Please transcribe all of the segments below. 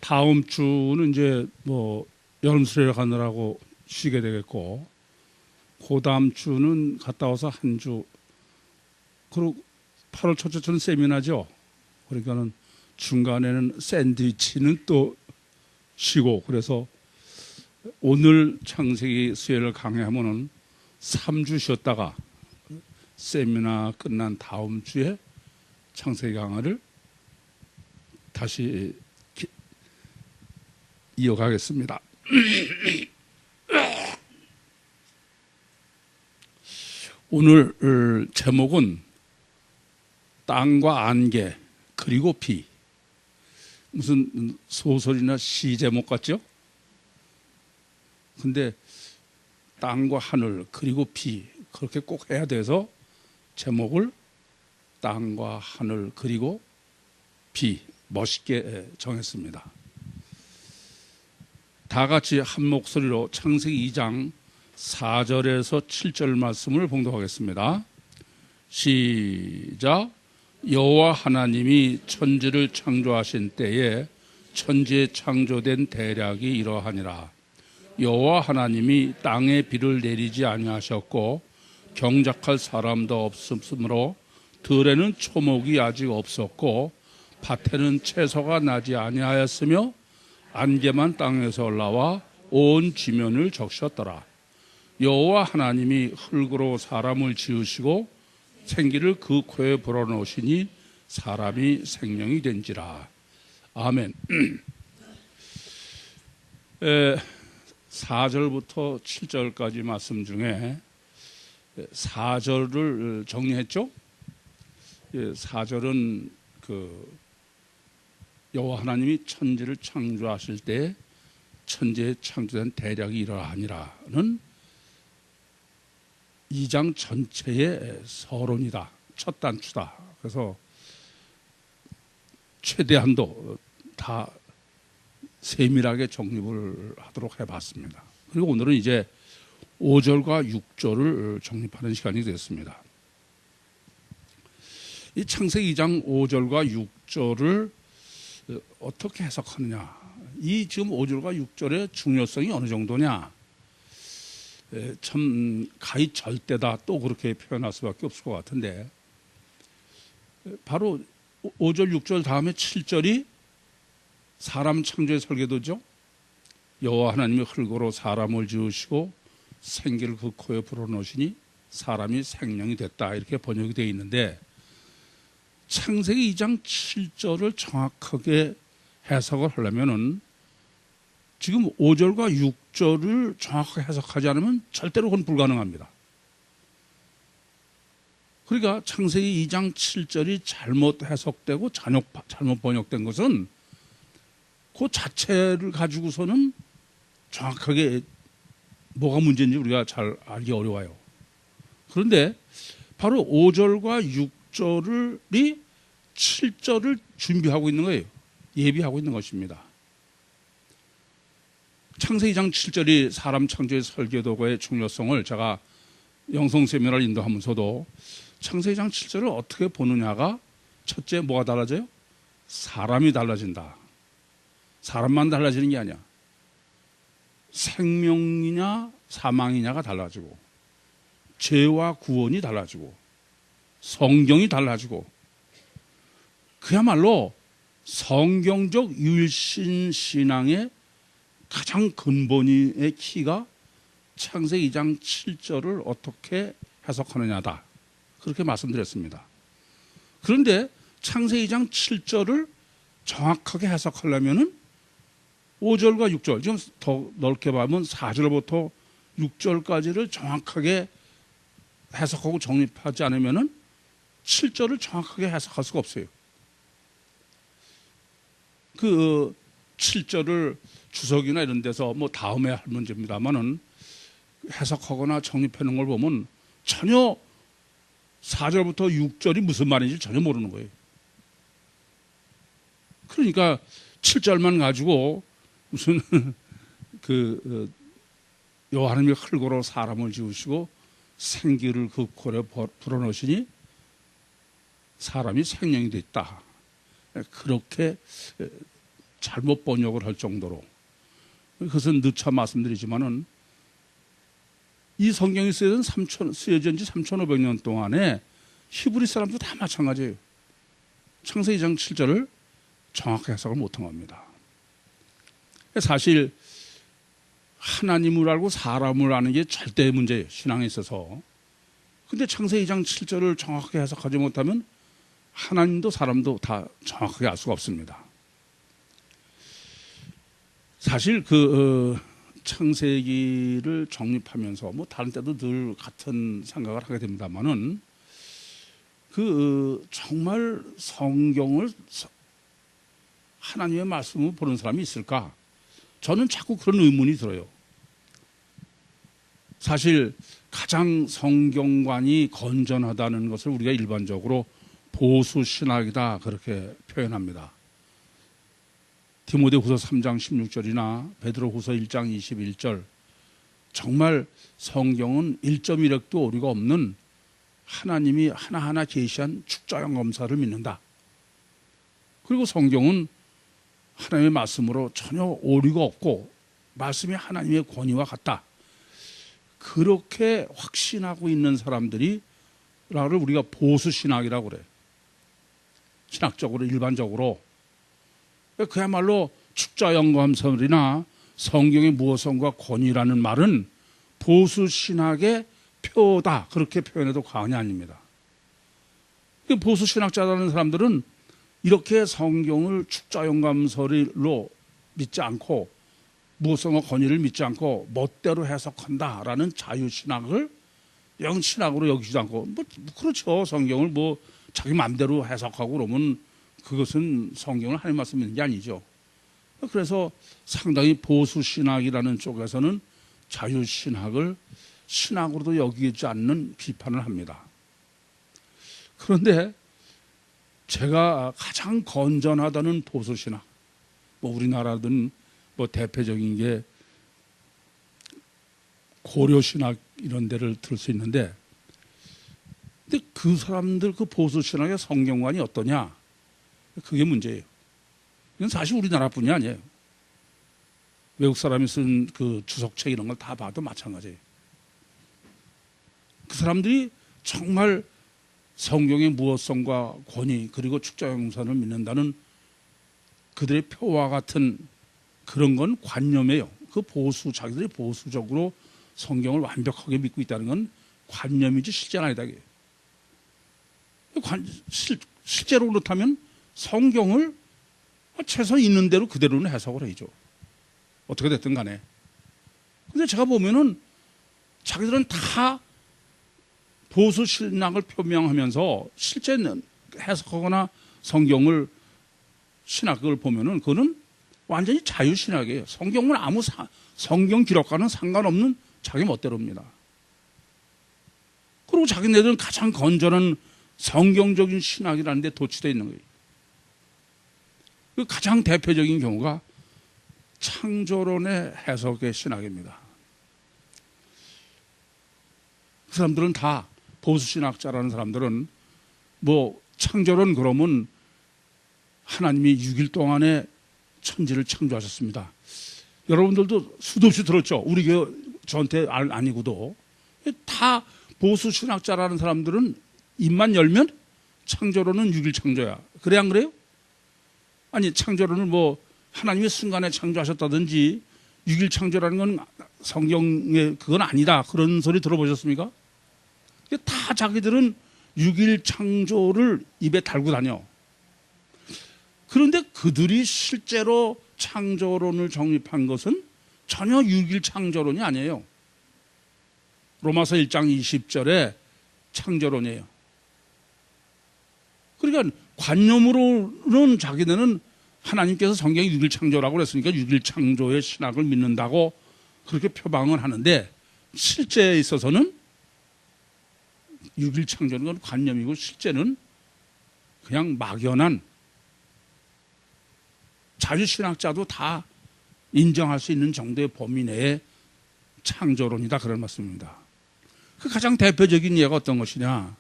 다음 주는 이제 뭐 여름 수련회 가느라고 쉬게 되겠고, 그 다음 주는 갔다 와서 한 주, 그리고 8월 첫째 주는 세미나죠. 그러니까는 중간에는 샌드위치는 또 쉬고, 그래서 오늘 창세기 수요일을 강의하면은 3주 쉬었다가 세미나 끝난 다음 주에 창세기 강의를 다시 이어가겠습니다. 오늘 제목은 땅과 안개 그리고 비. 무슨 소설이나 시 제목 같죠? 근데 땅과 하늘 그리고 비 그렇게 꼭 해야 돼서 제목을 땅과 하늘 그리고 비 멋있게 정했습니다. 다 같이 한 목소리로 창세기 2장 4절에서 7절 말씀을 봉독하겠습니다. 시작. 여호와 하나님이 천지를 창조하신 때에 천지에 창조된 대략이 이러하니라. 여호와 하나님이 땅에 비를 내리지 아니하셨고 경작할 사람도 없으므로 들에는 초목이 아직 없었고 밭에는 채소가 나지 아니하였으며 안개만 땅에서 올라와 온 지면을 적셨더라. 여호와 하나님이 흙으로 사람을 지으시고 생기를 그 코에 불어넣으시니 사람이 생명이 된지라. 아멘. 4절부터 7절까지 말씀 중에 4절을 정리했죠. 4절은 여호와 하나님이 천지를 창조하실 때 천지에 창조된 대략이 이러하니라는 2장 전체의 서론이다. 첫 단추다. 그래서 최대한도 다 세밀하게 정립을 하도록 해봤습니다. 그리고 오늘은 이제 5절과 6절을 정립하는 시간이 됐습니다. 이 창세기 2장 5절과 6절을 어떻게 해석하느냐. 이 지금 5절과 6절의 중요성이 어느 정도냐. 참 가히 절대다 또 그렇게 표현할 수밖에 없을 것 같은데, 바로 5절 6절 다음에 7절이 사람 창조의 설계도죠. 여호와 하나님이 흙으로 사람을 지으시고 생기를 그 코에 불어넣으시니 사람이 생명이 됐다, 이렇게 번역이 되어 있는데, 창세기 2장 7절을 정확하게 해석을 하려면은 지금 5절과 6절을 정확하게 해석하지 않으면 절대로 그건 불가능합니다. 그러니까 창세기 2장 7절이 잘못 해석되고 잘못 번역된 것은 그 자체를 가지고서는 정확하게 뭐가 문제인지 우리가 잘 알기 어려워요. 그런데 바로 5절과 6절이 7절을 준비하고 있는 거예요. 예비하고 있는 것입니다. 창세기 2장 7절이 사람 창조의 설계도의 중요성을 제가 영성 세미나를 인도하면서도 창세기 2장 7절을 어떻게 보느냐가 첫째 뭐가 달라져요? 사람이 달라진다. 사람만 달라지는 게 아니야. 생명이냐 사망이냐가 달라지고, 죄와 구원이 달라지고, 성경이 달라지고, 그야말로 성경적 유일신 신앙의 가장 근본의 키가 창세기 2장 7절을 어떻게 해석하느냐다, 그렇게 말씀드렸습니다. 그런데 창세기 2장 7절을 정확하게 해석하려면은 5절과 6절, 지금 더 넓게 보면 4절부터 6절까지를 정확하게 해석하고 정립하지 않으면은 7절을 정확하게 해석할 수가 없어요. 그 7절을 주석이나 이런 데서 뭐 다음에 할 문제입니다만은 해석하거나 정립하는 걸 보면 전혀 4절부터 6절이 무슨 말인지 전혀 모르는 거예요. 그러니까 7절만 가지고 무슨 여호와 하나님이 흙으로 사람을 지으시고 생기를 그 코에 불어넣으시니 사람이 생명이 됐다, 그렇게 잘못 번역을 할 정도로, 그것은 누차 말씀드리지만은 이 성경이 쓰여진 지 3,500년 동안에 히브리 사람도 다 마찬가지예요. 창세기 2장 7절을 정확하게 해석을 못한 겁니다. 사실 하나님을 알고 사람을 아는 게 절대의 문제예요, 신앙에 있어서. 근데 창세기 2장 7절을 정확하게 해석하지 못하면 하나님도 사람도 다 정확하게 알 수가 없습니다. 사실 창세기를 정립하면서 뭐 다른 때도 늘 같은 생각을 하게 됩니다만은 정말 성경을 하나님의 말씀을 보는 사람이 있을까? 저는 자꾸 그런 의문이 들어요. 사실 가장 성경관이 건전하다는 것을 우리가 일반적으로 보수신학이다 그렇게 표현합니다. 디모데후서 3장 16절이나 베드로후서 1장 21절, 정말 성경은 1.1획도 오류가 없는 하나님이 하나하나 계시한 축자형 검사를 믿는다. 그리고 성경은 하나님의 말씀으로 전혀 오류가 없고 말씀이 하나님의 권위와 같다. 그렇게 확신하고 있는 사람들이 라를 우리가 보수신학이라고 그래요. 신학적으로 일반적으로. 그야말로 축자영감설이나 성경의 무엇성과 권위라는 말은 보수신학의 표다 그렇게 표현해도 과언이 아닙니다. 보수신학자라는 사람들은 이렇게 성경을 축자영감설로 믿지 않고 무엇성과 권위를 믿지 않고 멋대로 해석한다라는 자유신학을 영신학으로 여기지도 않고 그렇죠. 성경을 자기 마음대로 해석하고 그러면 그것은 성경을 하나님 말씀 믿는 게 아니죠. 그래서 상당히 보수신학이라는 쪽에서는 자유신학을 신학으로도 여기지 않는 비판을 합니다. 그런데 제가 가장 건전하다는 보수신학, 우리나라든 대표적인 게 고려신학 이런 데를 들 수 있는데, 근데 그 사람들 그 보수신학의 성경관이 어떠냐? 그게 문제예요. 이건 사실 우리나라뿐이 아니에요. 외국 사람이 쓴 그 주석책 이런 걸 다 봐도 마찬가지예요. 그 사람들이 정말 성경의 무엇성과 권위 그리고 축자영산을 믿는다는 그들의 표와 같은 그런 건 관념이에요. 자기들이 보수적으로 성경을 완벽하게 믿고 있다는 건 관념이지 실제는 아니다. 실제로 그렇다면 성경을 최소 있는 대로 그대로는 해석을 해야죠. 어떻게 됐든 간에. 근데 제가 보면은 자기들은 다 보수 신학을 표명하면서 실제는 해석하거나 성경을 신학을 보면은 그거는 완전히 자유신학이에요. 성경은 성경 기록과는 상관없는 자기 멋대로입니다. 그리고 자기네들은 가장 건전한 성경적인 신학이라는 데 도취되어 있는 거예요. 그 가장 대표적인 경우가 창조론의 해석의 신학입니다. 그 사람들은 다 보수신학자라는 사람들은 창조론 그러면 하나님이 6일 동안에 천지를 창조하셨습니다. 여러분들도 수도 없이 들었죠. 우리 교회 저한테 아니고도 다 보수신학자라는 사람들은 입만 열면 창조론은 6일 창조야. 그래 안 그래요? 아니 창조론을 하나님이 순간에 창조하셨다든지 6일 창조라는 건 성경에 그건 아니다 그런 소리 들어보셨습니까? 다 자기들은 6일 창조를 입에 달고 다녀. 그런데 그들이 실제로 창조론을 정립한 것은 전혀 6일 창조론이 아니에요. 로마서 1장 20절에 창조론이에요. 그러니까 관념으로는 자기네는 하나님께서 성경에 6일 창조라고 그랬으니까 6일 창조의 신학을 믿는다고 그렇게 표방을 하는데 실제에 있어서는 6일 창조는 건 관념이고 실제는 그냥 막연한 자유신학자도 다 인정할 수 있는 정도의 범위 내의 창조론이다 그런 말씀입니다. 그 가장 대표적인 예가 어떤 것이냐?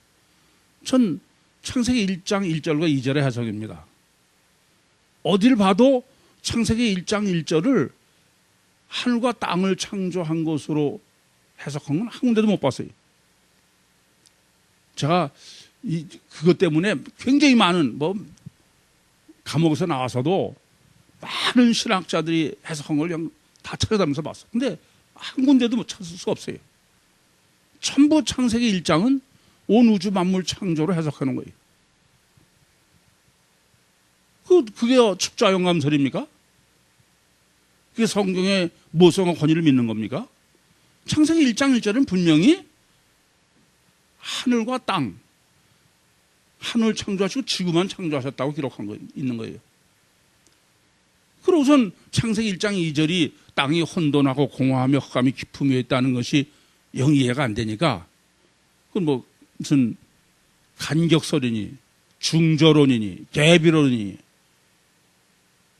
전 창세기 1장 1절과 2절의 해석입니다. 어딜 봐도 창세기 1장 1절을 하늘과 땅을 창조한 것으로 해석한 건 한 군데도 못 봤어요. 제가 그것 때문에 굉장히 많은 감옥에서 나와서도 많은 신학자들이 해석한 걸 그냥 다 찾아다니면서 봤어. 근데 한 군데도 못 찾을 수가 없어요. 전부 창세기 1장은 온 우주 만물 창조로 해석하는 거예요. 그게 축자 영감설입니까? 그게 성경의 모성과 권위를 믿는 겁니까? 창세기 1장 1절은 분명히 하늘과 땅, 하늘 창조하시고 지구만 창조하셨다고 기록한 거 있는 거예요. 그러고선 창세기 1장 2절이 땅이 혼돈하고 공허하며 흑암이 깊음에 있다는 것이 영 이해가 안 되니까 그건 무슨 간격설이니 중저론이니 대비론이니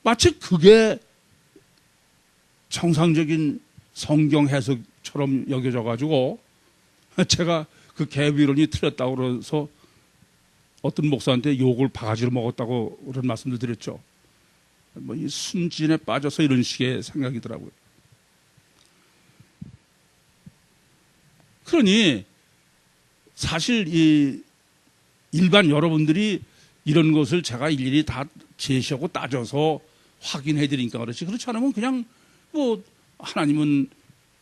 마치 그게 정상적인 성경 해석처럼 여겨져 가지고 제가 그 개비론이 틀렸다고 그래서 어떤 목사한테 욕을 바가지로 먹었다고 그런 말씀도 드렸죠. 이 순진에 빠져서 이런 식의 생각이더라고요. 그러니 사실 이 일반 여러분들이 이런 것을 제가 일일이 다 제시하고 따져서 확인해 드리니까 그렇지. 그렇지 않으면 그냥 하나님은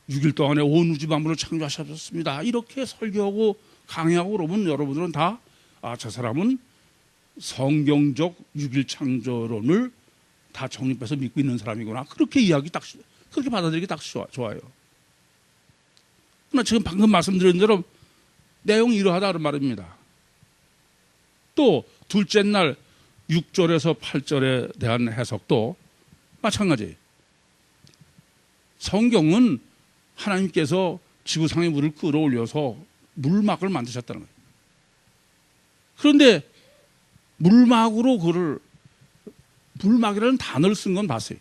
6일 동안에 온 우주 만물을 창조하셨습니다. 이렇게 설교하고 강의하고 그러면 여러분들은 다 저 사람은 성경적 6일 창조론을 다 정립해서 믿고 있는 사람이구나. 그렇게 그렇게 받아들이기 딱 좋아요. 그러나 지금 방금 말씀드린 대로 내용이 이러하다는 말입니다. 또 둘째 날 6절에서 8절에 대한 해석도 마찬가지예요. 성경은 하나님께서 지구상의 물을 끌어올려서 물막을 만드셨다는 거예요. 그런데 물막으로 물막이라는 단어를 쓴 건 봤어요.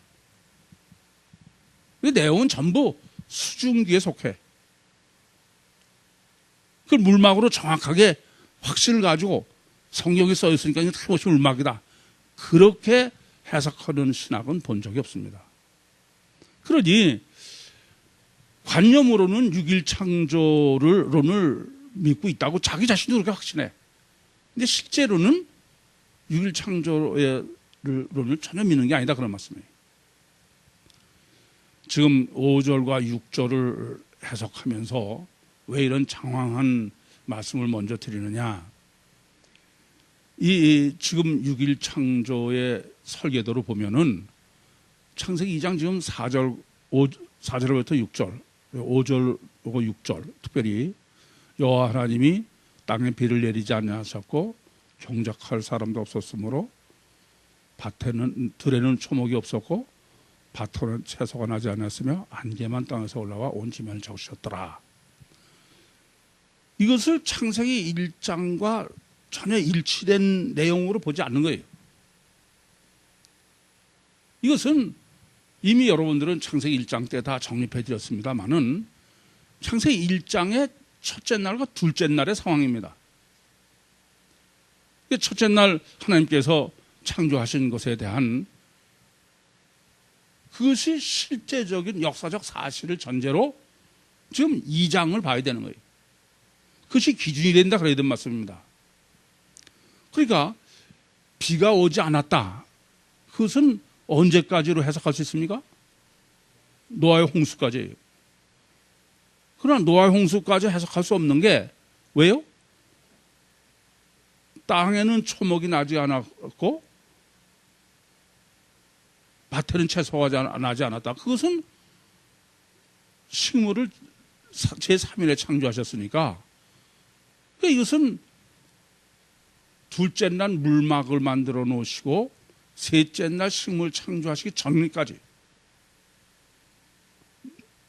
그 내용은 전부 수증기에 속해. 그 물막으로 정확하게 확신을 가지고 성경에 써 있으니까 틀림없이 물막이다. 그렇게 해석하는 신학은 본 적이 없습니다. 그러니 관념으로는 6일 창조론을 믿고 있다고 자기 자신도 그렇게 확신해. 근데 실제로는 6일 창조론을 전혀 믿는 게 아니다 그런 말씀이에요. 지금 5절과 6절을 해석하면서 왜 이런 장황한 말씀을 먼저 드리느냐. 지금 6일 창조의 설계도로 보면은 창세기 2장 지금 4절부터 6절, 5절하고 6절, 특별히 여호와 하나님이 땅에 비를 내리지 않으셨고 경작할 사람도 없었으므로 들에는 초목이 없었고 밭에는 채소가 나지 않았으며 안개만 땅에서 올라와 온 지면을 적으셨더라. 이것을 창세기 1장과 전혀 일치된 내용으로 보지 않는 거예요. 이것은 이미 여러분들은 창세기 1장 때 다 정립해 드렸습니다만은 창세기 1장의 첫째 날과 둘째 날의 상황입니다. 첫째 날 하나님께서 창조하신 것에 대한 그것이 실제적인 역사적 사실을 전제로 지금 2장을 봐야 되는 거예요. 그것이 기준이 된다 그래야 되는 말씀입니다. 그러니까 비가 오지 않았다. 그것은 언제까지로 해석할 수 있습니까? 노아의 홍수까지예요. 그러나 노아의 홍수까지 해석할 수 없는 게 왜요? 땅에는 초목이 나지 않았고 밭에는 채소가 나지 않았다. 그것은 식물을 제3일에 창조하셨으니까 이것은 둘째 날 물막을 만들어 놓으시고 셋째 날 식물 창조하시기 전까지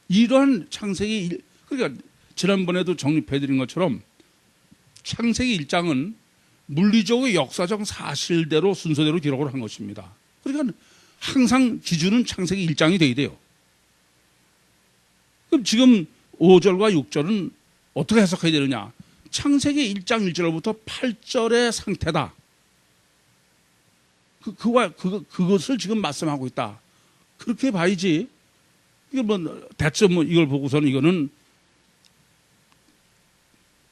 이러한 창세기 그러니까 지난번에도 정립해 드린 것처럼 창세기 1장은 물리적으로 역사적 사실대로 순서대로 기록을 한 것입니다. 그러니까 항상 기준은 창세기 1장이 돼야 돼요. 그럼 지금 5절과 6절은 어떻게 해석해야 되느냐? 창세기 1장 1절부터 8절의 상태다. 그것을 지금 말씀하고 있다. 그렇게 봐야지. 이게 뭐 대체 뭐 이걸 보고서는 이거는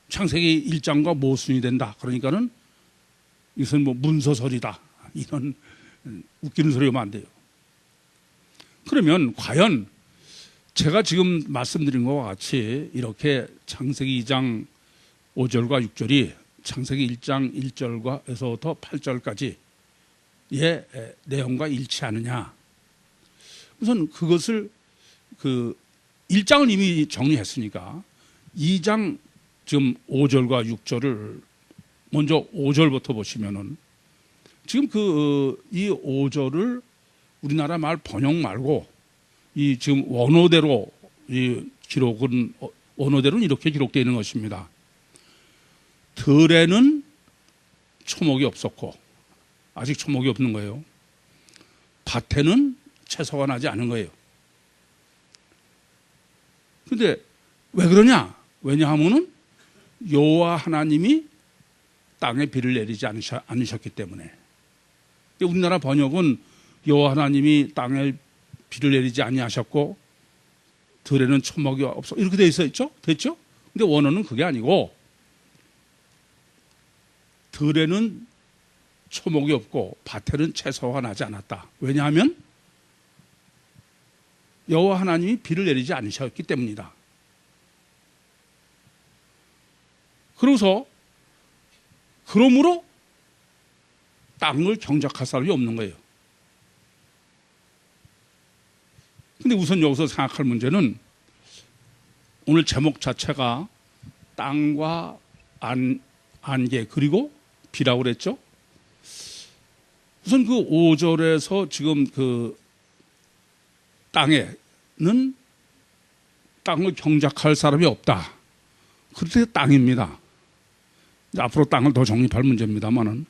창세기 1장과 모순이 된다. 그러니까는 이것은 뭐 문서설이다. 이런 웃기는 소리 하면 안 돼요. 그러면 과연 제가 지금 말씀드린 것과 같이 이렇게 창세기 2장 5절과 6절이 창세기 1장 1절에서부터 8절까지의 내용과 일치하느냐. 우선 그것을 그 1장을 이미 정리했으니까 2장 지금 5절과 6절을 먼저 5절부터 보시면은 지금 이 5절을 우리나라 말 번역 말고 이 지금 원어대로 이 기록은 원어대로는 이렇게 기록되어 있는 것입니다. 들에는 초목이 없었고 아직 초목이 없는 거예요. 밭에는 채소가 나지 않은 거예요. 그런데 왜 그러냐? 왜냐하면은 여호와 하나님이 땅에 비를 내리지 않으셨기 때문에. 우리나라 번역은 여호와 하나님이 땅에 비를 내리지 아니하셨고 들에는 초목이 없어 이렇게 돼 있었죠? 됐죠? 근데 원어는 그게 아니고 들에는 초목이 없고 밭에는 채소가 나지 않았다. 왜냐하면 여호와 하나님이 비를 내리지 않으셨기 때문이다. 그러므로 땅을 경작할 사람이 없는 거예요. 근데 우선 여기서 생각할 문제는 오늘 제목 자체가 땅과 안개 그리고 비라고 그랬죠. 우선 그 5절에서 지금 그 땅에는 땅을 경작할 사람이 없다. 그렇게 땅입니다. 앞으로 땅을 더 정립할 문제입니다만은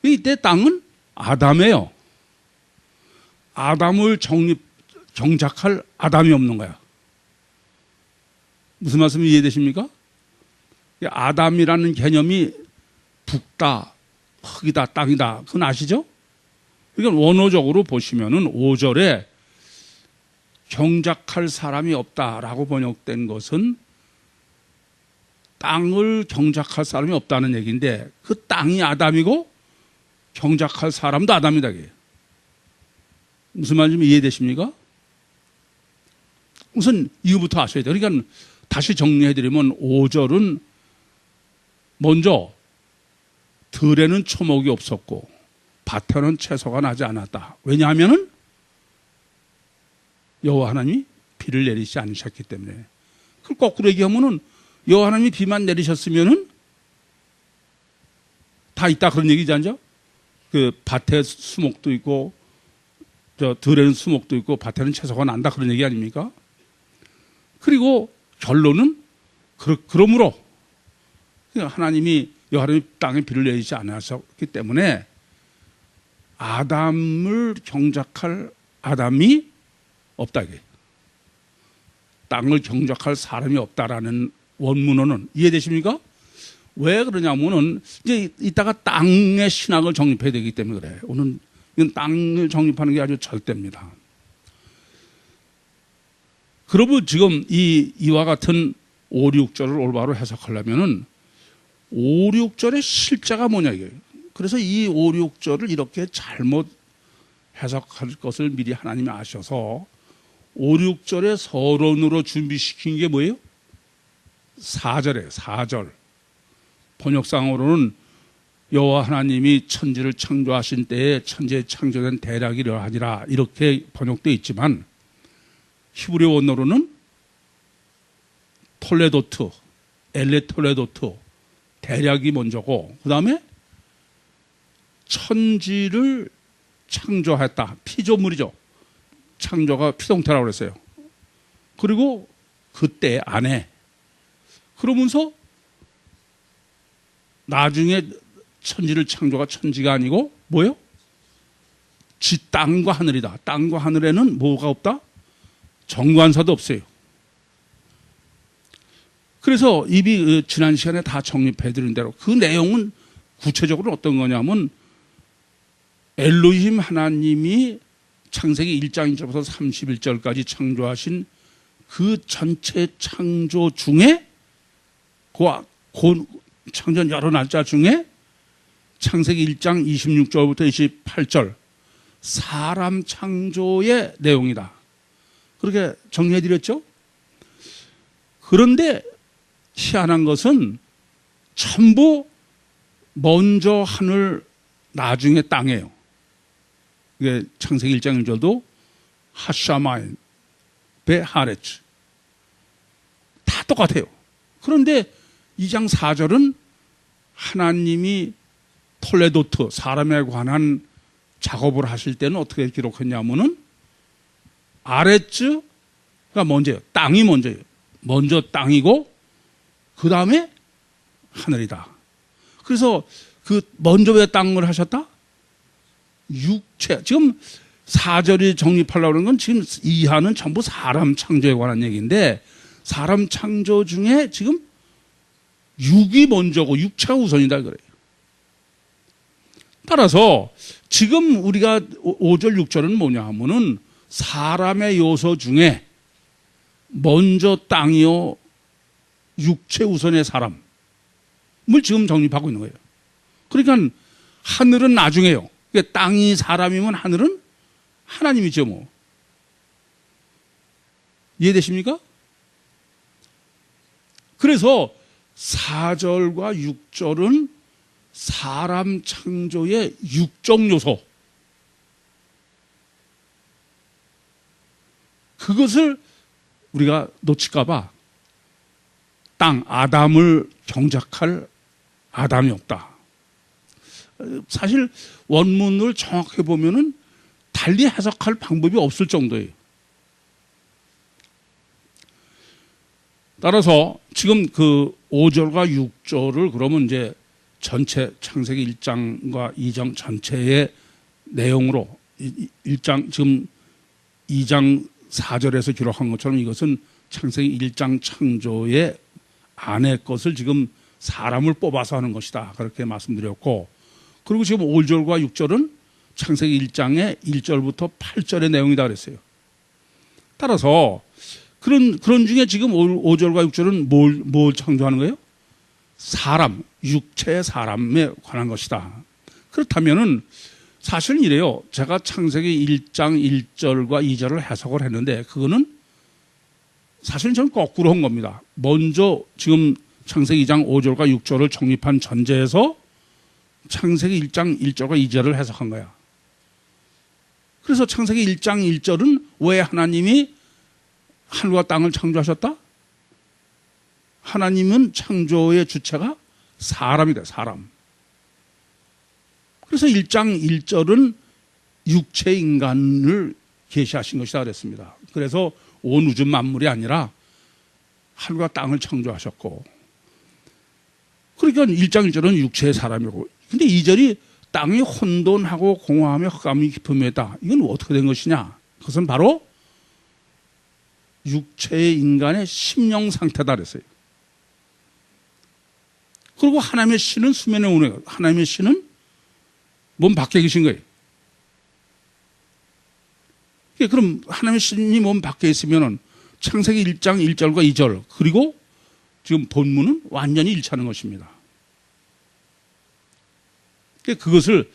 이때 땅은 아담이에요. 아담을 경작할 아담이 없는 거야. 무슨 말씀이 이해되십니까? 아담이라는 개념이 북다, 흙이다, 땅이다. 그건 아시죠? 그러니까 원어적으로 보시면은 5절에 경작할 사람이 없다라고 번역된 것은 땅을 경작할 사람이 없다는 얘기인데 그 땅이 아담이고 경작할 사람도 아담이다. 무슨 말인지 이해되십니까? 우선 이거부터 아셔야 돼요. 그러니까 다시 정리해드리면 5절은 먼저 들에는 초목이 없었고 밭에는 채소가 나지 않았다. 왜냐하면 여호와 하나님이 비를 내리지 않으셨기 때문에. 그걸 거꾸로 얘기하면은 여호와 하나님이 비만 내리셨으면은 다 있다 그런 얘기지 않죠? 그 밭에 수목도 있고 저 들에는 수목도 있고 밭에는 채소가 난다 그런 얘기 아닙니까? 그리고 결론은 그러므로 하나님이 여호와 하나님이 땅에 비를 내리지 않으셨기 때문에 아담을 경작할 아담이 없다. 땅을 경작할 사람이 없다라는 원문어는 이해되십니까? 왜 그러냐면은 이제 이따가 땅의 신학을 정립해야 되기 때문에 그래요. 오늘 이건 땅을 정립하는 게 아주 절대입니다. 그러면 지금 이와 같은 5, 6절을 올바로 해석하려면은 5, 6절의 실자가 뭐냐 이거예요. 그래서 이 5, 6절을 이렇게 잘못 해석할 것을 미리 하나님이 아셔서 5, 6절의 서론으로 준비시킨 게 뭐예요? 4절이에요. 4절. 번역상으로는 여호와 하나님이 천지를 창조하신 때에 천지에 창조된 대략이 이러하니라 이렇게 번역되어 있지만 히브리 원어로는 톨레도트, 엘레톨레도트 대략이 먼저고 그 다음에 천지를 창조했다. 피조물이죠. 창조가 피동태라고 그랬어요. 그리고 그때 안에 그러면서 나중에 천지를 창조가 천지가 아니고 뭐예요? 땅과 하늘이다. 땅과 하늘에는 뭐가 없다? 정관사도 없어요. 그래서 이미 지난 시간에 다 정립해드린 대로 그 내용은 구체적으로 어떤 거냐면 엘로힘 하나님이 창세기 1장 1절부터 31절까지 창조하신 그 전체 창조 중에 그 창조 여러 날짜 중에 창세기 1장 26절부터 28절 사람 창조의 내용이다. 그렇게 정리해드렸죠? 그런데 희한한 것은 전부 먼저 하늘 나중에 땅이에요. 이게 창세기 1장 1절도 하샤마인 베하레츠 다 똑같아요. 그런데 2장 4절은 하나님이 톨레도트 사람에 관한 작업을 하실 때는 어떻게 기록했냐면은 아레츠가 먼저예요. 땅이 먼저예요. 먼저 땅이고 그 다음에 하늘이다. 그래서 그 먼저 왜 땅을 하셨다? 육체. 지금 4절이 정립하려고 하는 건 지금 이하는 전부 사람 창조에 관한 얘기인데 사람 창조 중에 지금 육이 먼저고 육체가 우선이다 그래요. 따라서 지금 우리가 5절 6절은 뭐냐 하면은 사람의 요소 중에 먼저 땅이요 육체 우선의 사람을 지금 정립하고 있는 거예요. 그러니까 하늘은 나중에요. 그러니까 땅이 사람이면 하늘은 하나님이죠 뭐. 이해되십니까? 그래서 4절과 6절은 사람 창조의 육적 요소. 그것을 우리가 놓칠까봐 땅, 아담을 경작할 아담이 없다. 사실 원문을 정확히 보면은 달리 해석할 방법이 없을 정도예요. 따라서 지금 그 5절과 6절을 그러면 이제 전체 창세기 1장과 2장 전체의 내용으로 1장 지금 2장 4절에서 기록한 것처럼 이것은 창세기 1장 창조의 안의 것을 지금 사람을 뽑아서 하는 것이다. 그렇게 말씀드렸고, 그리고 지금 5절과 6절은 창세기 1장의 1절부터 8절의 내용이다 그랬어요. 따라서 그런 중에 지금 5절과 6절은 뭘 창조하는 거예요? 사람, 육체의 사람에 관한 것이다. 그렇다면은 사실은 이래요. 제가 창세기 1장 1절과 2절을 해석을 했는데 그거는 사실은 저는 거꾸로 한 겁니다. 먼저 지금 창세기 2장 5절과 6절을 정립한 전제에서 창세기 1장 1절과 2절을 해석한 거야. 그래서 창세기 1장 1절은 왜 하나님이 하늘과 땅을 창조하셨다? 하나님은 창조의 주체가 사람이다. 사람. 그래서 1장 1절은 육체 인간을 계시하신 것이다 그랬습니다. 그래서 온 우주 만물이 아니라 하늘과 땅을 창조하셨고, 그러니까 1장 1절은 육체의 사람이고, 근데 2절이 땅이 혼돈하고 공허하며 흑암이 깊음에다. 이건 어떻게 된 것이냐? 그것은 바로 육체의 인간의 심령 상태다 그랬어요. 그리고 하나님의 신은 수면에 오는 거예요. 하나님의 신은 몸 밖에 계신 거예요. 그럼 하나님의 신이 몸 밖에 있으면은 창세기 1장 1절과 2절 그리고 지금 본문은 완전히 일치하는 것입니다. 그것을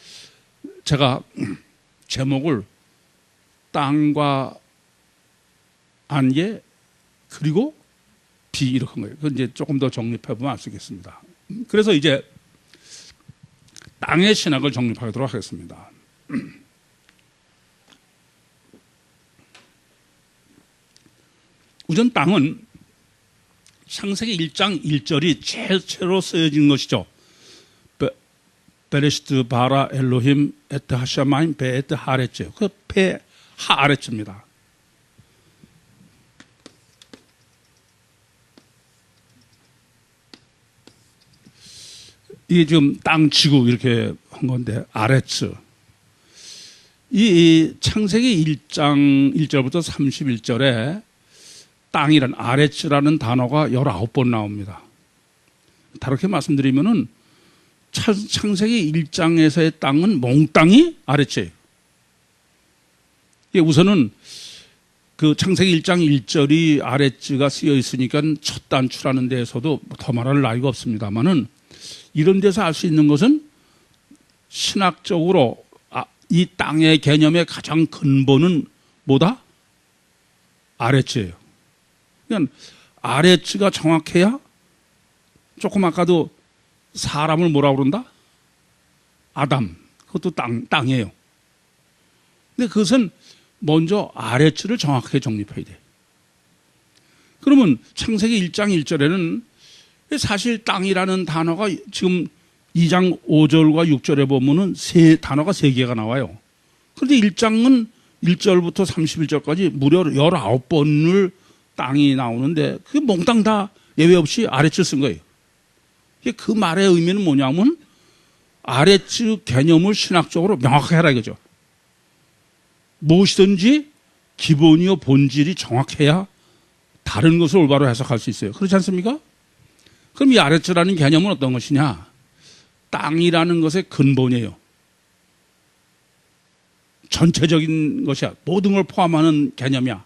제가 제목을 땅과 안개 그리고 비 이렇게 한 거예요. 그건 이제 조금 더 정립해 보면 알 수 있겠습니다. 그래서 이제 땅의 신학을 정립하도록 하겠습니다. 우선 땅은 창세기 1장 1절이 최초로 쓰여진 것이죠. 베레시트 바라 엘로힘 에트 하샤마임 베 에트 하레츠. 그 베 하아레츠입니다. 이게 지금 땅, 지구 이렇게 한 건데 아레츠. 이 창세기 1장 1절부터 31절에 땅이란 아레츠라는 단어가 19번 나옵니다. 다르게 말씀드리면은 창세기 1장에서의 땅은 몽땅이 아레츠예요. 예, 우선은 그 창세기 1장 1절이 아랫즈가 쓰여 있으니까 첫 단추라는 데에서도 더 말할 나위가 없습니다만은 이런 데서 알 수 있는 것은 신학적으로 이 땅의 개념의 가장 근본은 뭐다? 아랫즈예요. 그러니까 아랫즈가 정확해야 조금 아까도 사람을 뭐라 그런다? 아담. 그것도 땅이에요. 근데 그것은 먼저 아랫줄을 정확하게 정립해야 돼. 그러면 창세기 1장 1절에는 사실 땅이라는 단어가 지금 2장 5절과 6절에 보면은 단어가 3개가 나와요. 그런데 1장은 1절부터 31절까지 무려 19번을 땅이 나오는데 그게 몽땅 다 예외 없이 아랫줄 쓴 거예요. 그 말의 의미는 뭐냐면 아랫줄 개념을 신학적으로 명확하게 하라 이거죠. 무엇이든지 기본이요 본질이 정확해야 다른 것을 올바로 해석할 수 있어요. 그렇지 않습니까? 그럼 이 아랫줄이라는 개념은 어떤 것이냐? 땅이라는 것의 근본이에요. 전체적인 것이야. 모든 걸 포함하는 개념이야.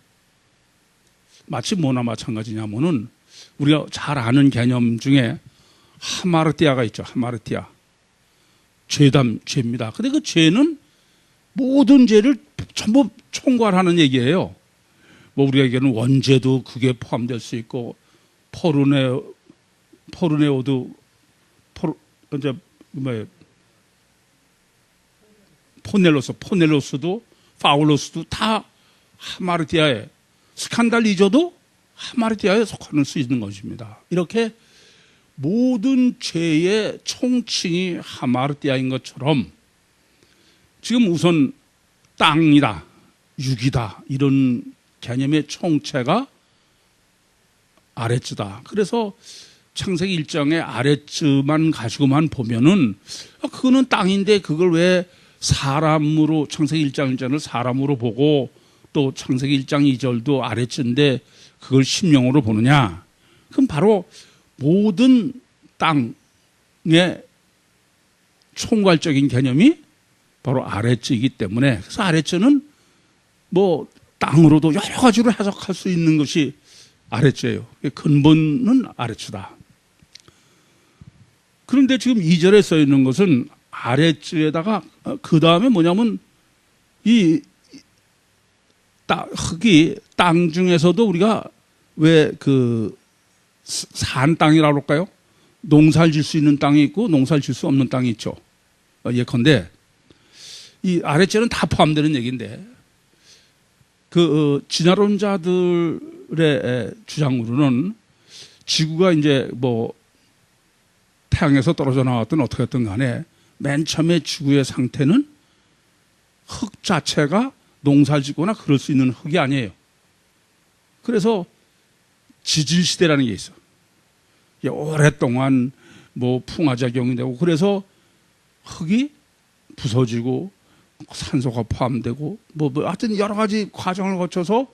마치 뭐나 마찬가지냐면은 우리가 잘 아는 개념 중에 하마르티아가 있죠. 하마르티아. 죄입니다. 근데 그 죄는 모든 죄를 전부 총괄하는 얘기예요. 뭐 우리가 얘기하는 원죄도 그게 포함될 수 있고 포르네오도 이제 뭐예요? 포넬로스도 파울로스도 다 하마르티아에 스칸달리저도 하마르티아에 속할 수 있는 것입니다. 이렇게 모든 죄의 총칭이 하마르티아인 것처럼 지금 우선 땅이다, 육이다 이런 개념의 총체가 아랫즈다. 그래서 창세기 1장의 아랫즈만 가지고만 보면은 그거는 땅인데 그걸 왜 사람으로 창세기 1장 1절을 사람으로 보고 또 창세기 1장 2절도 아랫즈인데 그걸 심령으로 보느냐? 그럼 바로 모든 땅의 총괄적인 개념이 바로 아랫즈이기 때문에 그래서 아랫즈는 뭐 땅으로도 여러 가지로 해석할 수 있는 것이 아랫즈예요. 근본은 아랫즈다. 그런데 지금 2절에 써 있는 것은 아랫즈에다가 그 다음에 뭐냐면 이 흙이 땅 중에서도 우리가 왜 그 산 땅이라고 할까요? 농사를 질 수 있는 땅이 있고 농사를 질 수 없는 땅이 있죠. 예컨대 이 아랫째는 다 포함되는 얘기인데 그 진화론자들의 주장으로는 지구가 이제 뭐 태양에서 떨어져 나왔든 어떻게 했든 간에 맨 처음에 지구의 상태는 흙 자체가 농사를 짓거나 그럴 수 있는 흙이 아니에요. 그래서 지질시대라는 게 있어. 오랫동안 뭐 풍화작용이 되고 그래서 흙이 부서지고 산소가 포함되고 뭐 하여튼 여러 가지 과정을 거쳐서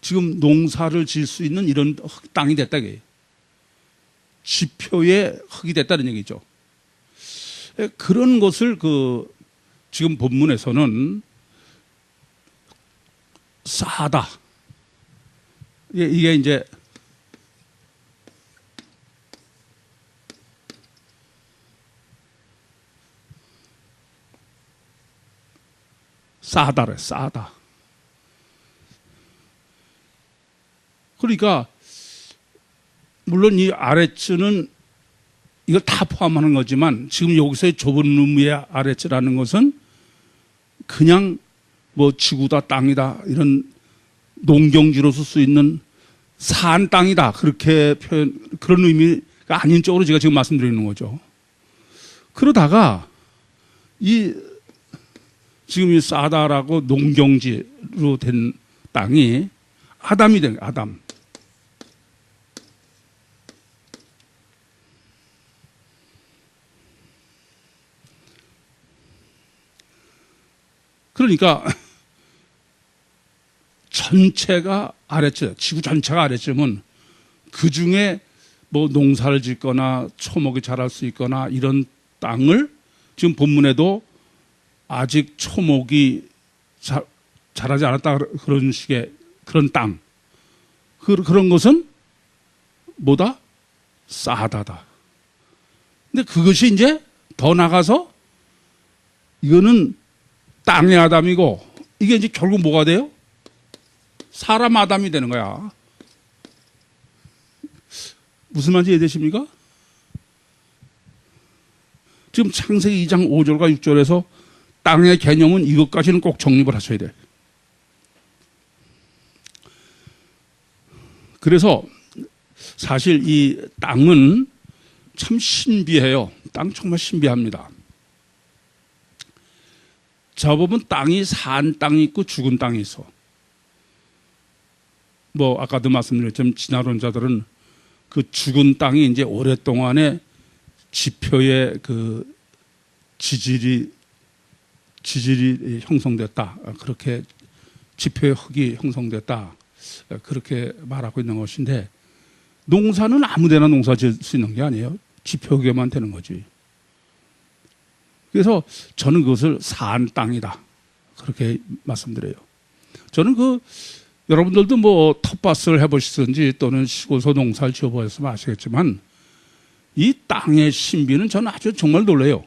지금 농사를 지을 수 있는 이런 땅이 됐다 이게 지표의 흙이 됐다는 얘기죠. 그런 것을 그 지금 본문에서는 싸다. 이게 이제 싸다래, 싸다. 그러니까 물론 이 아랫즈는 이걸 다 포함하는 거지만 지금 여기서의 좁은 의미의 아랫즈라는 것은 그냥 뭐 지구다 땅이다 이런 농경지로 쓸 수 있는 산 땅이다 그렇게 그런 의미가 아닌 쪽으로 제가 지금 말씀드리는 거죠. 그러다가 지금 이 싸다라고 농경지로 된 땅이 아담이 된 거예요. 아담. 그러니까 전체가 아랫집, 지구 전체가 아랫집은 그 중에 뭐 농사를 짓거나 초목이 자랄 수 있거나 이런 땅을 지금 본문에도 아직 초목이 자라지 않았다 그런 식의 그런 땅 그런 것은 뭐다? 싸다다. 근데 그것이 이제 더 나가서 이거는 땅의 아담이고 이게 이제 결국 뭐가 돼요? 사람 아담이 되는 거야. 무슨 말인지 이해되십니까? 지금 창세기 2장 5절과 6절에서 땅의 개념은 이것까지는 꼭 정립을 하셔야 돼. 그래서 사실 이 땅은 참 신비해요. 땅 정말 신비합니다. 저 보면 땅이 산 땅이 있고 죽은 땅이 있어. 뭐 아까도 말씀드렸지만 진화론자들은 그 죽은 땅이 이제 오랫동안에 지표의 그 지질이 형성됐다. 그렇게 지표의 흙이 형성됐다. 그렇게 말하고 있는 것인데 농사는 아무데나 농사 지을 수 있는 게 아니에요. 지표흙에만 되는 거지. 그래서 저는 그것을 산 땅이다. 그렇게 말씀드려요. 저는 여러분들도 뭐 텃밭을 해보시든지 또는 시골서 농사를 지어보셨으면 아시겠지만 이 땅의 신비는 저는 아주 정말 놀라요.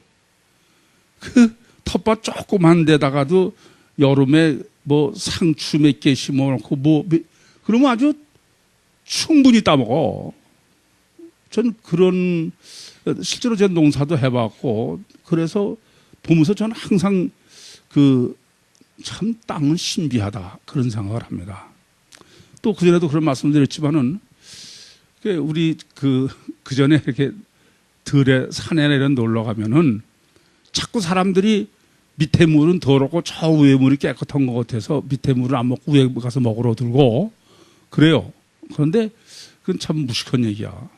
그 텃밭 조그만 데다가도 여름에 뭐 상추 몇 개 심어놓고 그러면 아주 충분히 따먹어. 전 실제로 제 농사도 해봤고 그래서 보면서 저는 항상 참 땅은 신비하다 그런 생각을 합니다. 또 그전에도 그런 말씀드렸지만은 우리 그전에 이렇게 산에 놀러 가면은 자꾸 사람들이 밑에 물은 더럽고 저 위에 물이 깨끗한 것 같아서 밑에 물을 안 먹고 위에 가서 먹으러 들고 그래요. 그런데 그건 참 무식한 얘기야.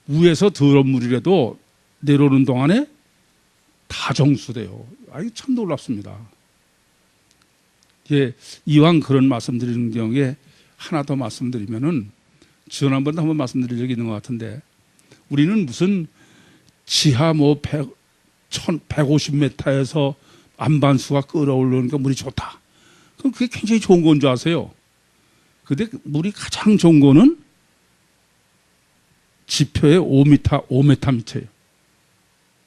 위에서 더러운 물이라도 내려오는 동안에 다 정수돼요. 참 놀랍습니다. 이왕 그런 말씀드리는 경우에 하나 더 말씀드리면은 지난번도 한번 말씀드린 적이 있는 것 같은데 우리는 무슨 지하 150m에서 안반수가 끌어올르니까 물이 좋다. 그럼 그게 굉장히 좋은 건 줄 아세요? 근데 물이 가장 좋은 거는 지표의 5m 밑에예요.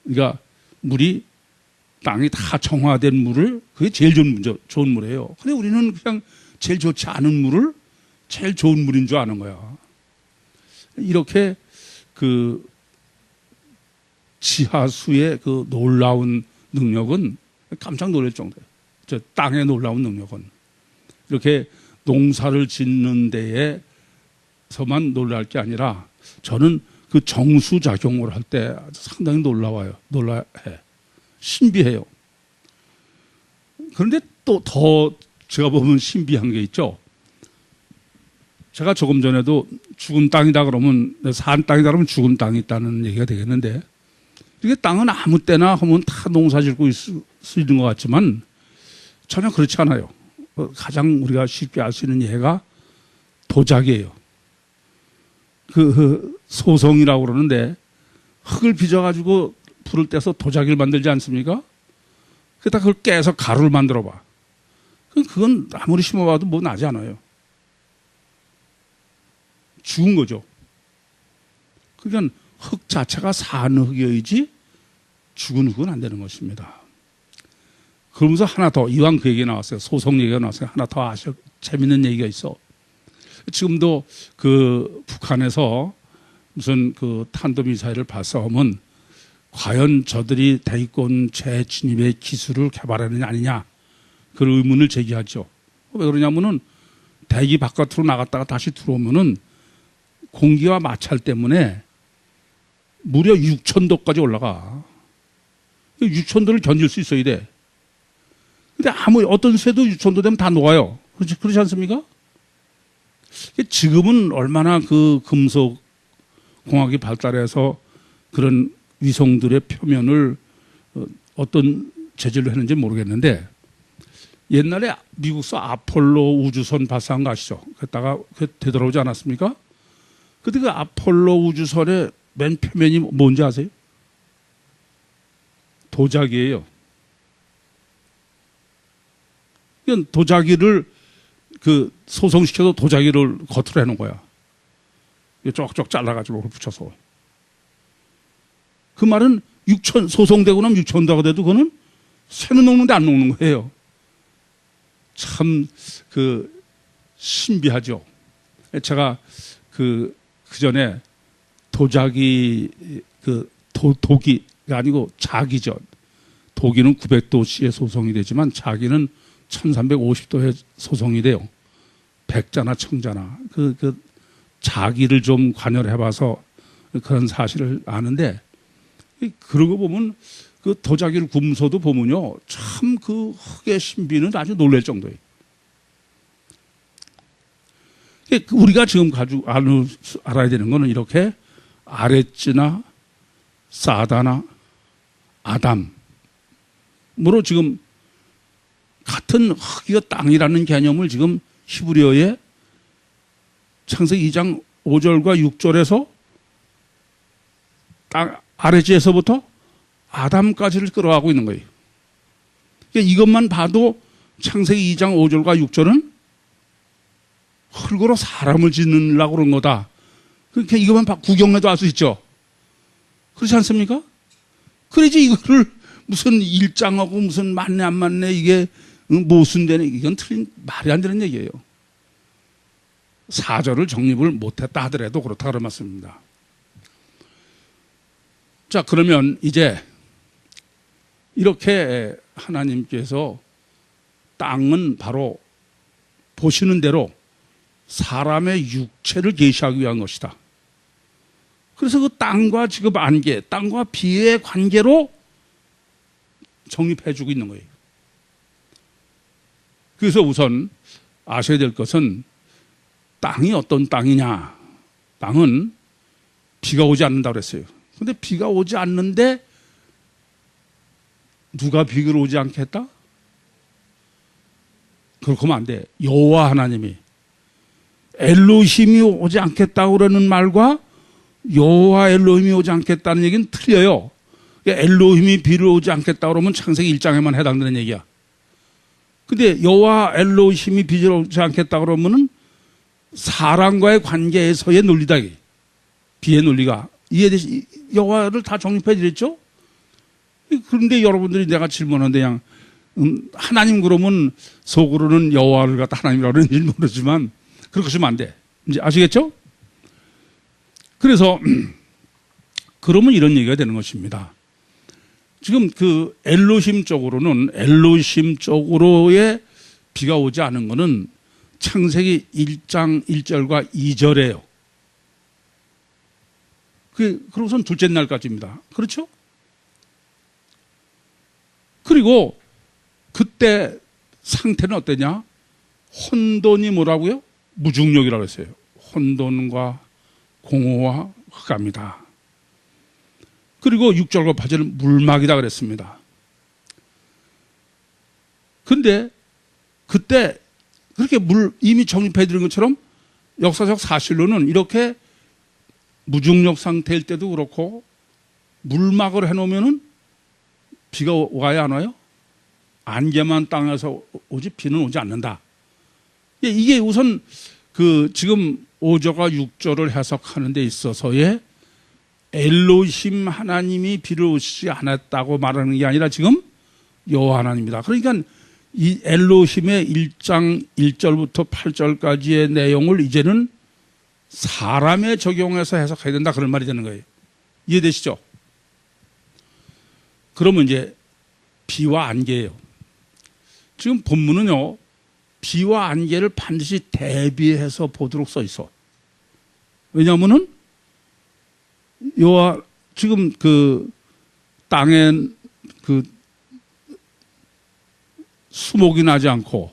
그러니까 물이 땅이 다 정화된 물을 그게 제일 좋은 물이에요. 근데 우리는 그냥 제일 좋지 않은 물을 제일 좋은 물인 줄 아는 거야. 이렇게 지하수의 놀라운 능력은 깜짝 놀랄 정도예요. 땅의 놀라운 능력은 이렇게 농사를 짓는 데에서만 놀랄 게 아니라 저는 그 정수작용을 할 때 상당히 놀라워요. 놀라해. 신비해요. 그런데 또 더 제가 보면 신비한 게 있죠. 제가 조금 전에도 죽은 땅이다 그러면 산 땅이다 그러면 죽은 땅이 있다는 얘기가 되겠는데 이게 땅은 아무 때나 하면 다 농사 짓고 있을 수 있는 것 같지만 전혀 그렇지 않아요. 가장 우리가 쉽게 알 수 있는 예가 도자기예요. 소성이라고 그러는데 흙을 빚어가지고 불을 떼서 도자기를 만들지 않습니까? 그러다 그걸 깨서 가루를 만들어 봐. 그건 아무리 심어봐도 뭐 나지 않아요. 죽은 거죠. 그러니까 흙 자체가 산 흙이어야지 죽은 흙은 안 되는 것입니다. 그러면서 하나 더 이왕 그 얘기가 나왔어요. 소성 얘기가 나왔어요. 하나 더 재밌는 얘기가 있어. 지금도 북한에서 무슨 탄도미사일을 발사하면 과연 저들이 대기권 재진입의 기술을 개발하느냐 아니냐 그런 의문을 제기하죠. 왜 그러냐면은 대기 바깥으로 나갔다가 다시 들어오면은 공기와 마찰 때문에 무려 6,000도까지 올라가. 6,000도를 견딜 수 있어야 돼. 근데 어떤 쇠도 6,000도 되면 다 녹아요. 그렇지 않습니까? 지금은 얼마나 금속 공학이 발달해서 그런 위성들의 표면을 어떤 재질로 했는지 모르겠는데 옛날에 미국서 아폴로 우주선 발사한 거 아시죠? 그랬다가 되돌아오지 않았습니까? 근데 그 아폴로 우주선의 맨 표면이 뭔지 아세요? 도자기예요. 그러니까 도자기를 소송시켜서 도자기를 겉으로 해놓은 거야. 쪽쪽 잘라가지고 붙여서. 그 말은 소송되고 나면 6천다고 돼도 그거는 새는 녹는데 안 녹는 거예요. 참 신비하죠. 제가 그 전에 도자기 도기가 아니고 자기전. 도기는 900도씨에 소송이 되지만 자기는 1350도에 소송이 돼요. 백자나 청자나 자기를 좀 관여를 해봐서 그런 사실을 아는데, 그러고 보면 그 도자기를 굽서도 보면요, 참 그 흙의 신비는 아주 놀랄 정도예요. 우리가 지금 알아야 되는 거는 이렇게 아렛지나 사다나 아담으로 지금 같은 흙이와 땅이라는 개념을 지금 히브리어에 창세기 2장 5절과 6절에서 아렛지에서부터 아담까지를 끌어가고 있는 거예요. 그러니까 이것만 봐도 창세기 2장 5절과 6절은 흙으로 사람을 짓는다고 그런 거다. 그러니까 이것만 구경해도 알 수 있죠. 그렇지 않습니까? 그래야지 이거를 무슨 일장하고 무슨 맞네 안 맞네 이게 모순되네, 이건 틀린 말이 안 되는 얘기예요. 4절을 정립을 못했다 하더라도 그렇다 그런 말씀입니다. 자, 그러면 이제 이렇게 하나님께서 땅은 바로 보시는 대로 사람의 육체를 계시하기 위한 것이다. 그래서 그 땅과 지금 안개, 땅과 비의 관계로 정립해주고 있는 거예요. 그래서 우선 아셔야 될 것은 땅이 어떤 땅이냐. 땅은 비가 오지 않는다고 그랬어요. 근데 비가 오지 않는데 누가 비를 오지 않게 했다? 그렇게 하면 안 돼. 여호와 하나님이. 엘로힘이 오지 않겠다고 그러는 말과 여호와 엘로힘이 오지 않겠다는 얘기는 틀려요. 엘로힘이 비를 오지 않겠다고 그러면 창세기 1장에만 해당되는 얘기야. 근데 여호와 엘로힘이 비를 오지 않겠다고 그러면은 사람과의 관계에서의 논리다. 비의 논리가. 이해되시, 여호와를 다 정립해 드렸죠? 그런데 여러분들이 내가 질문하는데 그냥 하나님 그러면 속으로는 여호와를 갖다 하나님이라고 그러는지 모르지만 그렇게 하시면 안 돼. 이제 아시겠죠? 그래서 그러면 이런 얘기가 되는 것입니다. 지금 엘로힘 쪽으로의 비가 오지 않은 것은 창세기 1장 1절과 2절이에요. 그러고선 둘째 날까지입니다. 그렇죠? 그리고 그때 상태는 어떠냐? 혼돈이 뭐라고요? 무중력이라고 했어요. 혼돈과 공허와 흑암이다. 그리고 6절과 8절은 물막이다 그랬습니다. 근데 그때 그렇게 이미 정립해 드린 것처럼 역사적 사실로는 이렇게 무중력 상태일 때도 그렇고 물막을 해놓으면은 비가 와야 안 와요? 안개만 땅에서 오지 비는 오지 않는다. 이게 우선 지금 5절과 6절을 해석하는 데 있어서의 엘로힘 하나님이 비를 오시지 않았다고 말하는 게 아니라 지금 여호와 하나님이다. 그러니까 이 엘로힘의 1장 1절부터 8절까지의 내용을 이제는 사람에 적용해서 해석해야 된다, 그런 말이 되는 거예요. 이해되시죠? 그러면 이제 비와 안개예요. 지금 본문은요, 비와 안개를 반드시 대비해서 보도록 써 있어. 왜냐하면은 지금 땅엔 수목이 나지 않고,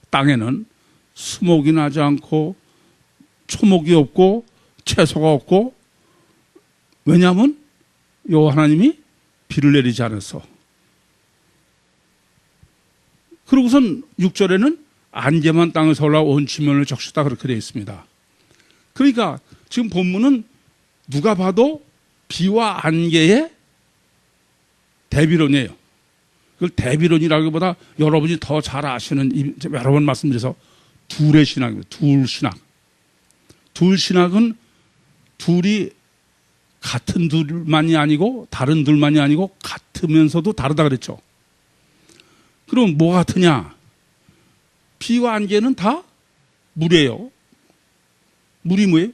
땅에는 수목이 나지 않고 초목이 없고 채소가 없고, 왜냐하면 여호와 하나님이 비를 내리지 않았어. 그러고선 6절에는 안개만 땅에서 올라온 지면을 적시다, 그렇게 되어 있습니다. 그러니까 지금 본문은 누가 봐도 비와 안개의 대비론이에요. 그걸 대비론이라기보다 여러분이 더 잘 아시는, 여러 번 말씀드려서 둘의 신학입니다. 둘 신학. 둘 신학은 둘이 같은 둘만이 아니고 다른 둘만이 아니고 같으면서도 다르다 그랬죠. 그럼 뭐가 같으냐? 비와 안개는 다 물이에요. 물이 뭐예요?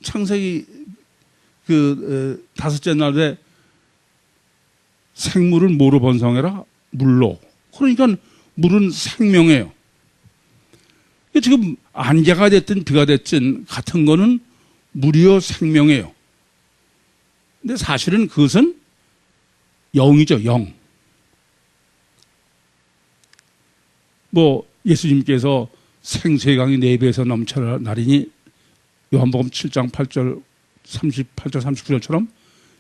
창세기 다섯째 날에 생물을 뭐로 번성해라? 물로. 그러니까 물은 생명이에요. 지금 안개가 됐든 비가 됐든 같은 거는 물이요 생명이에요. 근데 사실은 그것은 영이죠, 영. 예수님께서 생수의 강이 4배에서 넘쳐나리니 요한복음 7장 8절 38절 39절처럼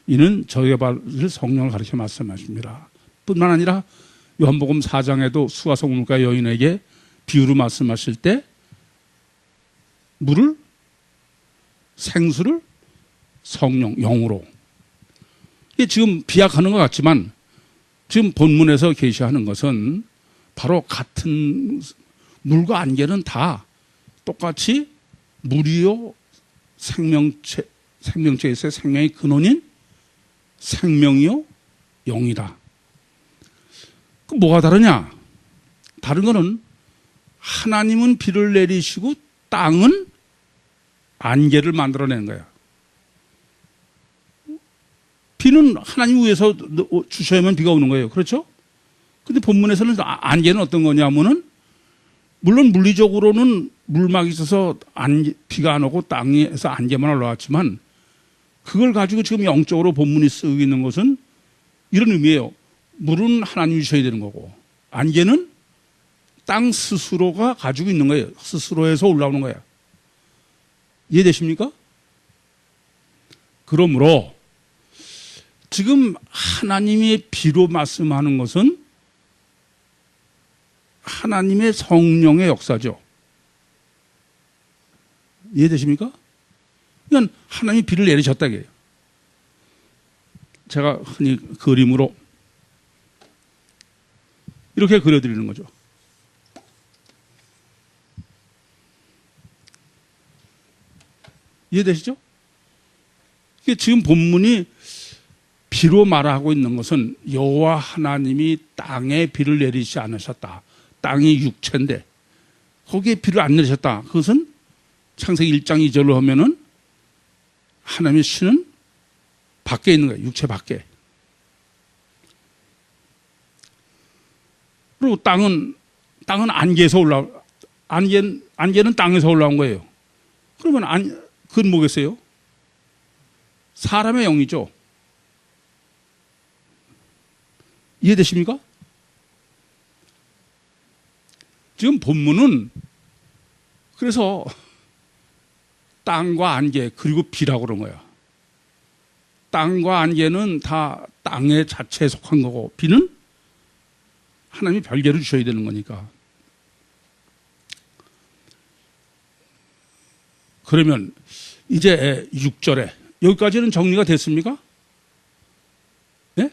이는 저희가 받을 성령을 가르쳐 말씀하십니다. 뿐만 아니라 요한복음 4장에도 수와 성물가 여인에게 비유로 말씀하실 때 물을 생수를 성령, 영으로. 이게 지금 비약하는 것 같지만 지금 본문에서 계시하는 것은 바로 같은 물과 안개는 다 똑같이 물이요 생명체에서의 생명의 근원인 생명이요 영이다. 그 뭐가 다르냐? 다른 거는 하나님은 비를 내리시고 땅은 안개를 만들어내는 거야. 비는 하나님 위에서 주셔야만 비가 오는 거예요. 그렇죠? 근데 본문에서는 안개는 어떤 거냐면은 물론 물리적으로는 물막이 있어서 비가 안 오고 땅에서 안개만 올라왔지만 그걸 가지고 지금 영적으로 본문이 쓰고 있는 것은 이런 의미예요. 물은 하나님이 주셔야 되는 거고 안개는 땅 스스로가 가지고 있는 거예요. 스스로에서 올라오는 거예요. 이해되십니까? 그러므로 지금 하나님의 비로 말씀하는 것은 하나님의 성령의 역사죠. 이해되십니까? 그러니까 하나님이 비를 내리셨다 이게요. 제가 흔히 그림으로 이렇게 그려드리는 거죠. 이해되시죠? 이게 지금 본문이 비로 말하고 있는 것은 여호와 하나님이 땅에 비를 내리지 않으셨다. 땅이 육체인데 거기에 비를 안 내리셨다. 그것은 창세기 1장 2절로 하면은 하나님의 신은 밖에 있는 거예요. 육체 밖에. 그리고 땅은 안개에서 안개는 땅에서 올라온 거예요. 그러면 그건 뭐겠어요? 사람의 영이죠. 이해되십니까? 지금 본문은 그래서 땅과 안개 그리고 비라고 그런 거야. 땅과 안개는 다 땅의 자체에 속한 거고 비는 하나님이 별개로 주셔야 되는 거니까. 그러면 이제 6절에 여기까지는 정리가 됐습니까? 예?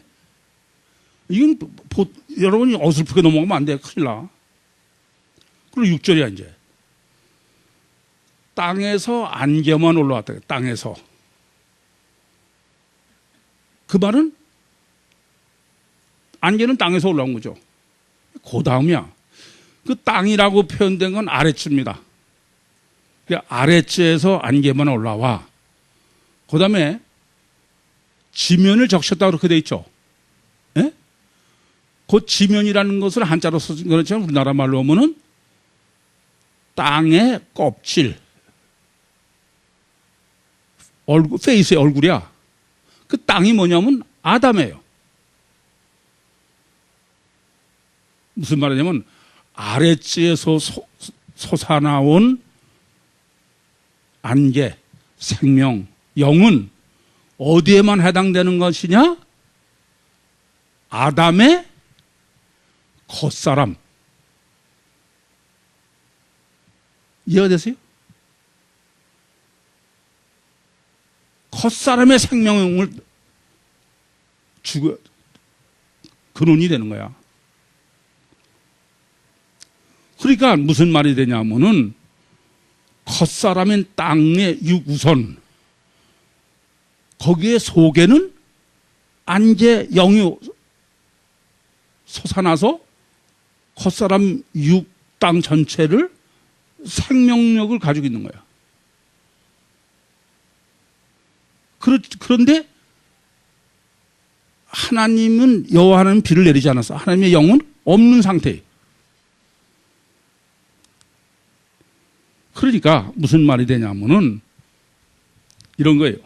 이건 여러분이 어설프게 넘어가면 안 돼. 큰일 나. 그리고 6절이야 이제. 땅에서 안개만 올라왔다. 땅에서. 그 말은 안개는 땅에서 올라온 거죠. 그 다음이야. 그 땅이라고 표현된 건 아래츠입니다. 아래츠에서 안개만 올라와. 그 다음에 지면을 적셨다 그렇게 돼 있죠. 예? 그 지면이라는 것을 한자로 써진 거는 우리나라 말로 하면은 땅의 껍질, 페이스의 얼굴이야. 그 땅이 뭐냐면 아담이에요. 무슨 말이냐면 아래지에서 솟아나온 안개, 생명, 영은 어디에만 해당되는 것이냐? 아담의 겉사람. 이해가 되세요? 겉사람의 생명을 근원이 되는 거야. 그러니까 무슨 말이 되냐면은 겉사람인 땅의 육우선 거기에 속에는 안개 영이 솟아나서 겉사람 육 땅 전체를 생명력을 가지고 있는 거야. 그런데 하나님은 여호와 하나님은 비를 내리지 않았어. 하나님의 영은 없는 상태예요. 그러니까 무슨 말이 되냐면은 이런 거예요.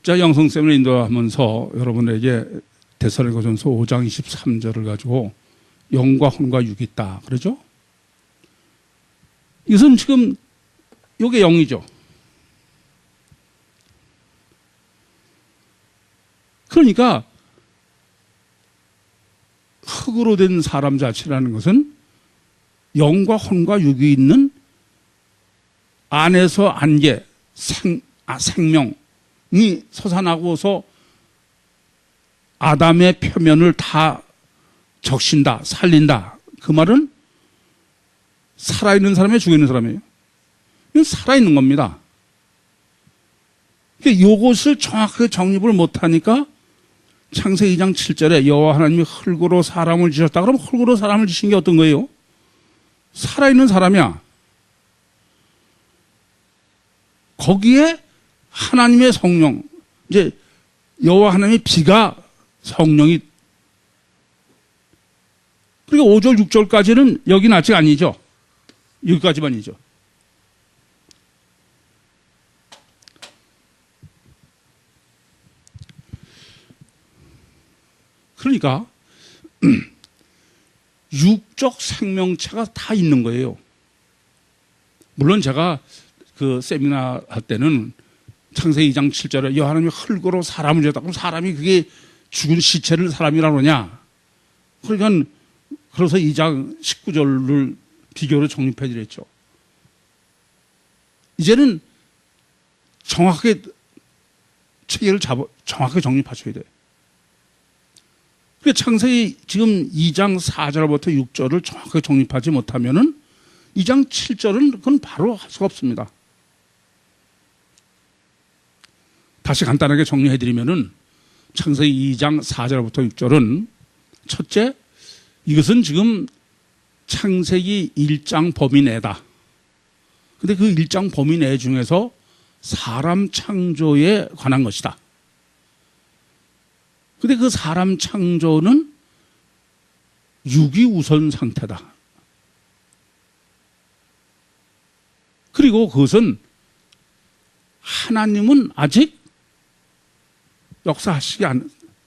자, 영성쌤을 인도하면서 여러분에게 데살로니가전서 5장 23절을 가지고 영과 혼과 육이 있다 그러죠? 이것은 지금 이게 영이죠. 그러니까 흙으로 된 사람 자체라는 것은 영과 혼과 육이 있는 안에서 안개, 생명이 솟아나고서 아담의 표면을 다 적신다, 살린다. 그 말은 살아있는 사람이에요, 죽어있는 사람이에요? 이건 살아있는 겁니다. 이것을 정확하게 정립을 못하니까 창세기 2장 7절에 여호와 하나님이 흙으로 사람을 지셨다. 그럼 흙으로 사람을 지신 게 어떤 거예요? 살아있는 사람이야. 거기에 하나님의 성령, 이제 여호와 하나님의 비가 성령이, 그러니까 5절 6절까지는 여기는 아직 아니죠. 여기까지만이죠. 그러니까 육적 생명체가 다 있는 거예요. 물론 제가 그 세미나 할 때는 창세기 2장 7절에 여호와 하나님이 흙으로 사람을 지었다. 그럼 사람이 그게 죽은 시체를 사람이라 그러냐? 그러니까 그래서 2장 19절을 비교로 정립해 드렸죠. 이제는 정확하게 체계를 정확하게 정립하셔야 돼요. 그러니까 창세기 지금 2장 4절부터 6절을 정확하게 정립하지 못하면은 2장 7절은 그건 바로 할 수가 없습니다. 다시 간단하게 정리해 드리면은 창세기 2장 4절부터 6절은 첫째, 이것은 지금 창세기 1장 범위 내다. 근데 그 1장 범위 내 중에서 사람 창조에 관한 것이다. 근데 그 사람 창조는 육이 우선 상태다. 그리고 그것은 하나님은 아직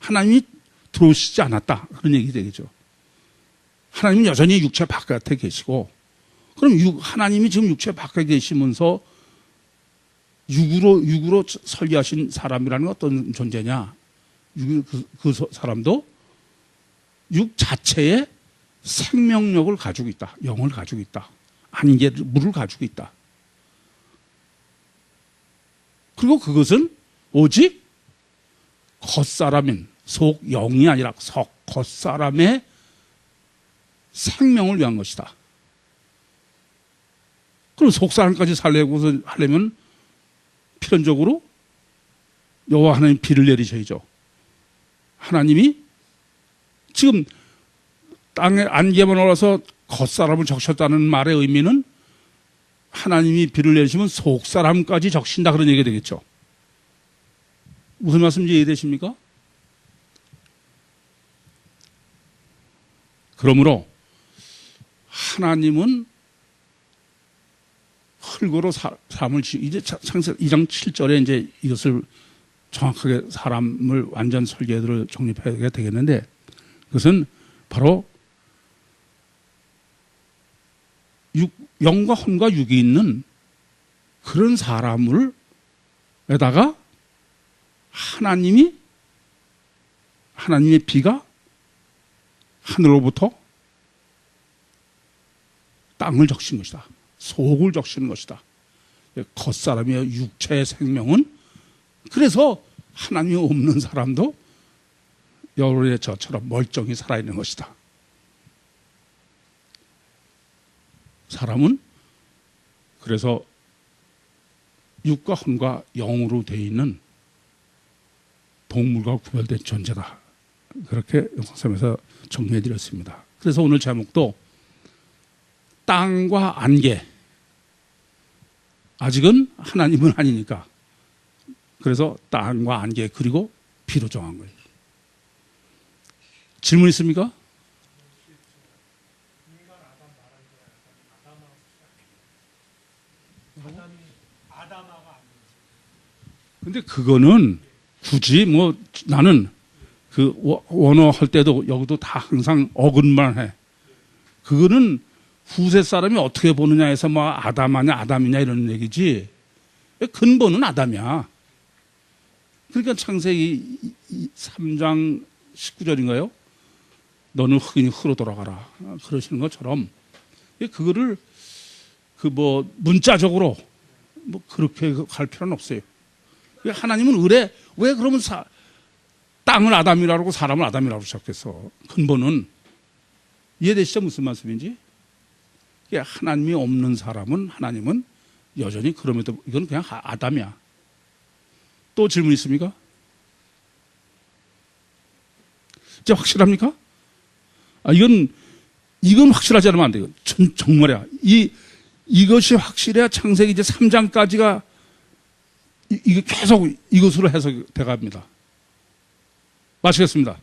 하나님이 들어오시지 않았다. 그런 얘기 되겠죠. 하나님은 여전히 육체 바깥에 계시고, 그럼 하나님이 지금 육체 바깥에 계시면서 육으로 설계하신 사람이라는 건 어떤 존재냐? 그 사람도 육 자체에 생명력을 가지고 있다. 영을 가지고 있다. 안개, 물을 가지고 있다. 그리고 그것은 오직 겉사람인 속 영이 아니라 겉사람의 생명을 위한 것이다. 그럼 속사람까지 살려고서 하려면 필연적으로 여호와 하나님 비를 내리셔야죠. 하나님이 지금 땅에 안개만 올라서 겉사람을 적셨다는 말의 의미는 하나님이 비를 내리시면 속사람까지 적신다 그런 얘기가 되겠죠. 무슨 말씀인지 이해되십니까? 그러므로 하나님은 흙으로 사람을 이제 창세기 2장 7절에 이제 이것을 정확하게 사람을 완전 설계를 정립해야 되겠는데, 그것은 바로 영과 혼과 육이 있는 그런 사람을 에다가 하나님의 비가 하늘로부터 땅을 적신 것이다. 속을 적시는 것이다. 겉사람의 육체의 생명은 그래서 하나님이 없는 사람도 여러분의 저처럼 멀쩡히 살아있는 것이다. 사람은 그래서 육과 혼과 영으로 되어 있는 동물과 구별된 존재다. 그렇게 영성삼에서 정리해 드렸습니다. 그래서 오늘 제목도 땅과 안개. 아직은 하나님은 아니니까. 그래서 땅과 안개 그리고 비로 정한 거예요. 질문 있습니까? 근데 그거는 굳이 뭐 나는 그 원어 할 때도 여기도 다 항상 어근만 해. 그거는 후세 사람이 어떻게 보느냐 해서 뭐 아담하냐 아담이냐 이런 얘기지. 근본은 아담이야. 그러니까 창세기 3장 19절인가요? 너는 흑인이 흑으로 돌아가라. 그러시는 것처럼 그거를 그 뭐 문자적으로 뭐 그렇게 갈 필요는 없어요. 하나님은 왜 그러면 땅을 아담이라고 하고 사람을 아담이라고 시작했어? 근본은 이해되시죠? 무슨 말씀인지? 하나님이 없는 사람은 하나님은 여전히 그럼에도 이건 그냥 아담이야. 또 질문 있습니까? 이제 확실합니까? 이건 확실하지 않으면 안 돼요. 정말이야. 이것이 확실해야 창세기 이제 3장까지가 이게 계속 이것으로 해석돼 갑니다. 마치겠습니다.